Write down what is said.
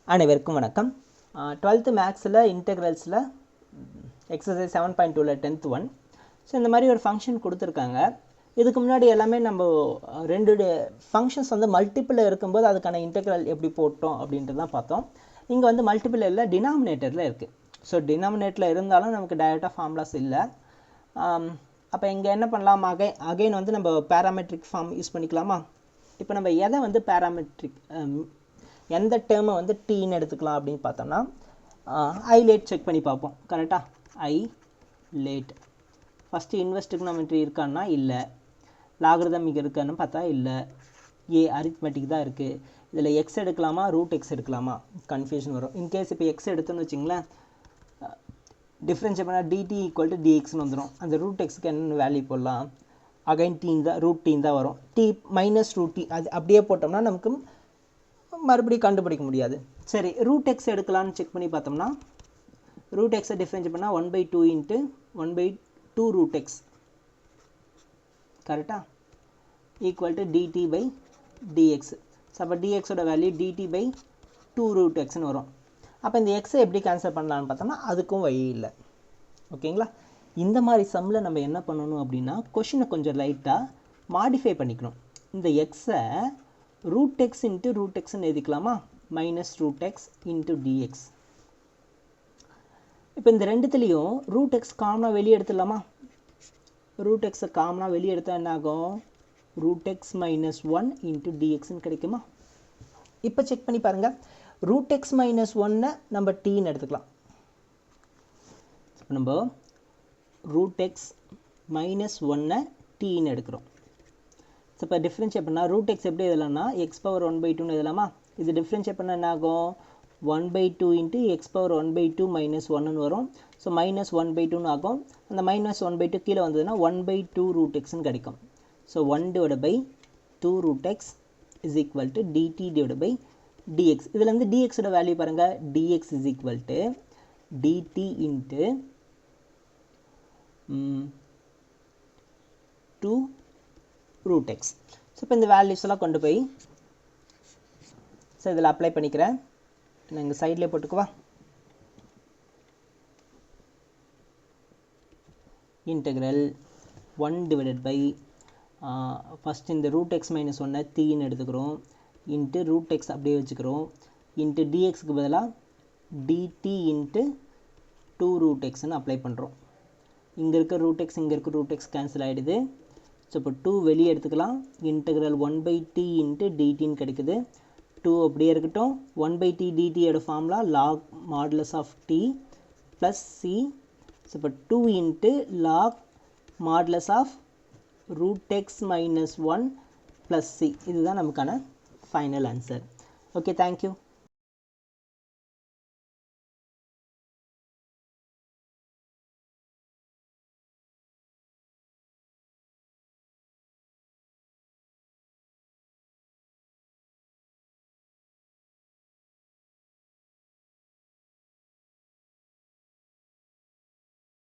அனைவருக்கும் வணக்கம். 12th மேக்ஸில் இன்டெக்ரல்ஸில் எக்ஸசைஸ் 7.2ல 10th ஒன். ஸோ இந்த மாதிரி ஒரு ஃபங்க்ஷன் கொடுத்துருக்காங்க. இதுக்கு முன்னாடி எல்லாமே நம்ம ரெண்டு ஃபங்க்ஷன்ஸ் வந்து மல்டிப்பிள் இருக்கும்போது அதுக்கான இன்டெக்ரல் எப்படி போட்டோம் அப்படின்ட்டு தான் பார்த்தோம். இங்கே வந்து மல்டிப்பிள் இல்லை, டினாமினேட்டரில் இருக்குது. ஸோ டினாமினேட்டரில் இருந்தாலும் நமக்கு டைரெக்டாக ஃபார்முலாஸ் இல்லை. அப்போ இங்கே என்ன பண்ணலாம், அகைன் வந்து நம்ம பேராமெட்ரிக் ஃபார்ம் யூஸ் பண்ணிக்கலாமா? இப்போ நம்ம எதை வந்து பேராமெட்ரிக் எந்த டேர்மை வந்து டீன்னு எடுத்துக்கலாம் அப்படின்னு பார்த்தோம்னா, ஐ லேட் செக் பண்ணி பார்ப்போம். கரெக்டாக ஐ லேட் ஃபஸ்ட்டு இன்வெர்ஸ் ட்ரிகோனோமெட்ரி இருக்கான்னா இல்லை, லாகரிதமிக் இருக்கான்னு பார்த்தா இல்லை, அரித்மெட்டிக் தான் இருக்குது. இதில் எக்ஸ் எடுக்கலாமா ரூட் எக்ஸ் எடுக்கலாமா கன்ஃபியூஷன் வரும். இன்கேஸ் இப்போ எக்ஸ் எடுத்தோன்னு வச்சிங்களேன், டிஃப்ரென்ஷியேட் பண்ணால் டிடி ஈக்குவல் டு டிஎக்ஸ்னு வந்துடும். அந்த ரூட் எக்ஸுக்கு என்ன வேல்யூ போடலாம், அகைன் டீன் தான், ரூட் டீன் தான் வரும். டி மைனஸ் ரூட் டி அது அப்படியே போட்டோம்னா நமக்கு மறுபடியும் கண்டுபிடிக்க முடியாது. சரி, ரூட் எக்ஸ் எடுக்கலான்னு செக் பண்ணி பார்த்தோம்னா, ரூட் எக்ஸை டிஃப்ரென்ஷியேட் பண்ணால் 1/2 இன்ட்டு 1/2 ரூட் எக்ஸ் கரெக்டாக equal to dt by dx. So அப்போ டிஎக்ஸோட வேல்யூ டிடி பை 2 ரூட் எக்ஸ்னு வரும். அப்போ இந்த எக்ஸை எப்படி கேன்சல் பண்ணலான்னு பார்த்தோம்னா அதுக்கும் வழி இல்லை. ஓகேங்களா? இந்த மாதிரி சம்மில் நம்ம என்ன பண்ணணும் அப்படின்னா, கொஷினை கொஞ்சம் லைட்டாக மாடிஃபை பண்ணிக்கணும். இந்த எக்ஸை ரூட் எக்ஸ் இன்ட்டு ரூட் எக்ஸ்ன்னு எழுதிக்கலாமா, minus root x into dx. இப்போ இந்த ரெண்டுத்துலேயும் ரூட் எக்ஸ் காமனாக வெளியே எடுத்துடலாமா? ரூட் எக்ஸை காமனாக வெளியே எடுத்தால் என்ன ஆகும், ரூட் எக்ஸ் மைனஸ் 1 இன்ட்டு டிஎக்ஸ்ன்னு கிடைக்குமா? இப்போ செக் பண்ணி பாருங்கள். ரூட் எக்ஸ் மைனஸ் 1 நம்ம டீன்னு எடுத்துக்கலாம். இப்போ நம்ம ரூட் எக்ஸ் மைனஸ் 1 டீன்னு எடுக்கிறோம். ஸோ இப்போ டிஃப்ரென்ஷியேட் பண்ணால் ரூட் எக்ஸ் எப்படி எழுதலாம்னா எக்ஸ் பவர் 1/2ன்னு எழுதலாமா? இது டிஃப்ரென்ஷியேட் பண்ணால் என்ன ஆகும், 1/2 இன்ட்டு எக்ஸ் பவர் 1/2 மைனஸ் 1ன்னு வரும். ஸோ மைனஸ் 1/2ன்னு ஆகும். அந்த மைனஸ் 1/2 கீழே வந்ததுன்னா 1/2 ரூட் எக்ஸ்ன்னு கிடைக்கும். So 1/2 root x is equal to dt divide by dx. இதில் வந்து டிஎக்ஸோட வேல்யூ பாருங்கள், dx is equal to dt into 2 root x. So இப்போ இந்த வேல்யூஸ் எல்லாம் கொண்டு போய் இதில் அப்ளை பண்ணிக்கிறேன். நான் இங்கே சைட்லேயே போட்டுக்குவா. இன்டெக்ரல் 1 டிவைடட் பை ஃபஸ்ட் இந்த ரூட் எக்ஸ் மைனஸ் 1 தீன்னு எடுத்துக்கிறோம், இன்ட்டு ரூட் எக்ஸ் அப்படியே வச்சுக்கிறோம், இன்ட்டு டிஎக்ஸுக்கு பதிலாக டிடி இன்ட்டு 2 ரூட் எக்ஸ்ன்னு அப்ளை பண்ணுறோம். இங்கே இருக்க ரூட் எக்ஸ் இங்கே இருக்க ரூட் எக்ஸ் கேன்சல் ஆகிடுது. ஸோ இப்போ 2 வெளியே எடுத்துக்கலாம். இன்டெக்ரல் 1/t இன்ட்டு டிடின்னு கிடைக்குது. 2 அப்படியே இருக்கட்டும். 1/t டிடியோட formula log modulus of t plus c. So இப்போ 2 into log modulus of root x minus 1 plus c. இதுதான் நமக்கான ஃபைனல் ஆன்சர். Okay, thank you.